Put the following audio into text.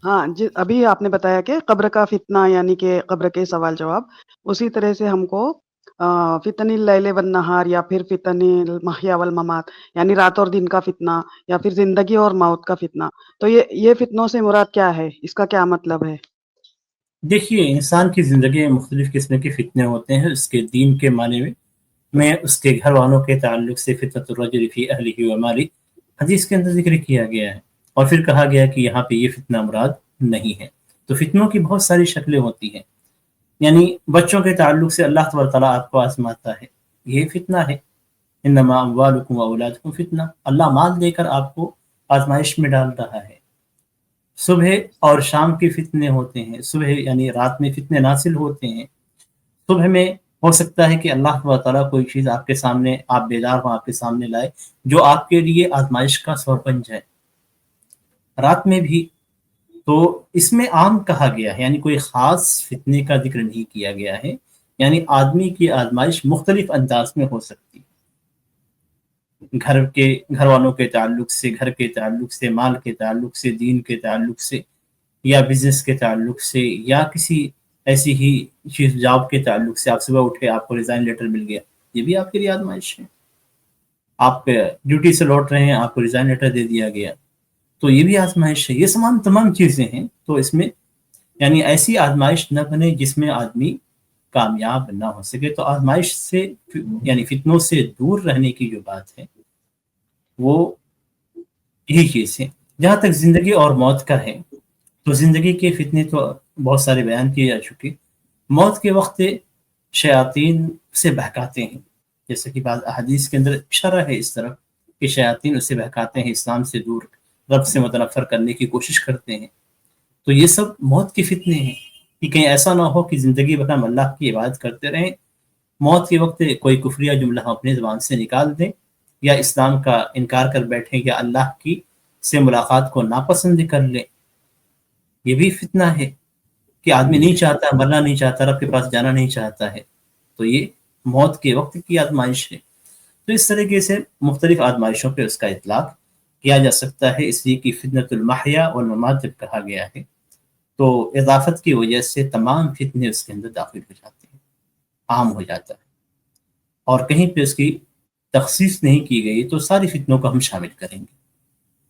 ہاں جی، ابھی آپ نے بتایا کہ قبر کا فتنہ یعنی کہ قبر کے سوال جواب، اسی طرح سے ہم کو فتن اللیل والنہار یا پھر فتن المحیا والممات یعنی رات اور دن کا فتنہ یا پھر زندگی اور موت کا فتنہ، تو یہ فتنوں سے مراد کیا ہے؟ اس کا کیا مطلب ہے؟ دیکھیے، انسان کی زندگی میں مختلف قسم کے فتنے ہوتے ہیں. اس کے دین کے معنی میں اس کے گھر والوں کے تعلق سے فتنۃ الرجل فی اہلہ و مالی حدیث کے اندر ذکر کیا گیا ہے، اور پھر کہا گیا کہ یہاں پہ یہ فتنہ مراد نہیں ہے. تو فتنوں کی بہت ساری شکلیں ہوتی ہیں. یعنی بچوں کے تعلق سے اللہ تبارک تعالیٰ آپ کو آزماتا ہے، یہ فتنہ ہے. انما اموالکم و اولادکم فتنہ، اللہ مال دے کر آپ کو آزمائش میں ڈال رہا ہے. صبح اور شام کے فتنے ہوتے ہیں. صبح یعنی رات میں فتنے نازل ہوتے ہیں. صبح میں ہو سکتا ہے کہ اللہ تعالیٰ کوئی چیز آپ کے سامنے، آپ بیدار ہوں، آپ کے سامنے لائے جو آپ کے لیے آزمائش کا سبب بن جائے. رات میں بھی. تو اس میں عام کہا گیا ہے، یعنی کوئی خاص فتنے کا ذکر نہیں کیا گیا ہے. یعنی آدمی کی آزمائش مختلف انداز میں ہو سکتی ہے، گھر والوں کے تعلق سے، گھر کے تعلق سے، مال کے تعلق سے، دین کے تعلق سے، یا بزنس کے تعلق سے، یا کسی ایسی ہی چیز جاب کے تعلق سے. آپ صبح اٹھے، آپ کو ریزائن لیٹر مل گیا، یہ بھی آپ کے لیے آزمائش ہے. آپ ڈیوٹی سے لوٹ رہے ہیں، آپ کو ریزائن لیٹر دے دیا گیا، تو یہ بھی آزمائش ہے. یہ تمام چیزیں ہیں. تو اس میں یعنی ایسی آزمائش نہ بنے جس میں آدمی کامیاب نہ ہو سکے. تو آزمائش سے یعنی فتنوں سے دور رہنے کی جو بات ہے وہ یہی چیز ہے. جہاں تک زندگی اور موت کا ہے، تو زندگی کے فتنے تو بہت سارے بیان کیے جا چکے. موت کے وقت شیاطین سے بہکاتے ہیں، جیسے کہ بعض احادیث کے اندر اشارہ ہے اس طرف کہ شیاطین اسے بہکاتے ہیں، اسلام سے دور، رب سے متنفر کرنے کی کوشش کرتے ہیں. تو یہ سب موت کے فتنے ہیں کہ کہیں ایسا نہ ہو کہ زندگی بھر ہم اللہ کی عبادت کرتے رہیں، موت کے وقت کوئی کفریہ جملہ ہم اپنی زبان سے نکال دیں، یا اسلام کا انکار کر بیٹھیں، یا اللہ کی سے ملاقات کو ناپسند کر لیں. یہ بھی فتنہ ہے کہ آدمی نہیں چاہتا، مرنا نہیں چاہتا، رب کے پاس جانا نہیں چاہتا ہے. تو یہ موت کے وقت کی آزمائش ہے. تو اس طریقے سے مختلف آزمائشوں پہ اس کا اطلاق کیا جا سکتا ہے. اس لیے کہ فتنۃ المحیا والممات جب کہا گیا ہے تو اضافت کی وجہ سے تمام فتنے اس کے اندر داخل ہو جاتے ہیں، عام ہو جاتا ہے. اور کہیں پہ اس کی تخصیص نہیں کی گئی تو ساری فتنوں کو ہم شامل کریں گے.